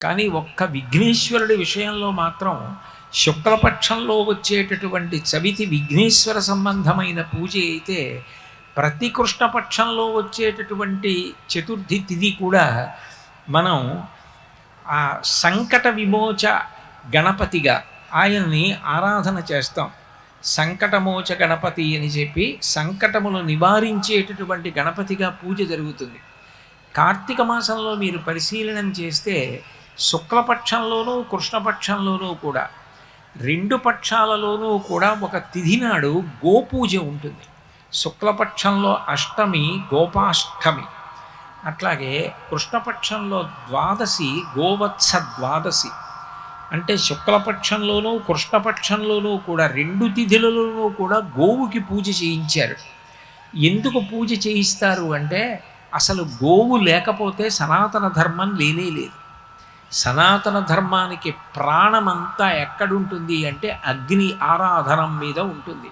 కానీ ఒక్క విఘ్నేశ్వరుడి విషయంలో మాత్రం శుక్లపక్షంలో వచ్చేటటువంటి చవితి విఘ్నేశ్వర సంబంధమైన పూజ అయితే ప్రతి కృష్ణపక్షంలో వచ్చేటటువంటి చతుర్థి తిథి కూడా మనం ఆ సంకట విమోచ గణపతిగా ఆయన్ని ఆరాధన చేస్తాం. సంకటమోచ గణపతి అని చెప్పి సంకటములు నివారించేటటువంటి గణపతిగా పూజ జరుగుతుంది. కార్తీక మాసంలో మీరు పరిశీలనం చేస్తే శుక్లపక్షంలోనూ కృష్ణపక్షంలోనూ కూడా రెండు పక్షాలలోనూ కూడా ఒక తిథి నాడు గోపూజ ఉంటుంది. శుక్లపక్షంలో అష్టమి గోపాష్టమి, అట్లాగే కృష్ణపక్షంలో ద్వాదశి గోవత్స ద్వాదశి. అంటే శుక్లపక్షంలోనూ కృష్ణపక్షంలోనూ కూడా రెండు తిథులలోనూ కూడా గోవుకి పూజ చేయించారు. ఎందుకు పూజ చేయిస్తారు అంటే అసలు గోవు లేకపోతే సనాతన ధర్మం లేనేలేదు. సనాతన ధర్మానికి ప్రాణమంతా ఎక్కడుంటుంది అంటే అగ్ని ఆరాధనం మీద ఉంటుంది.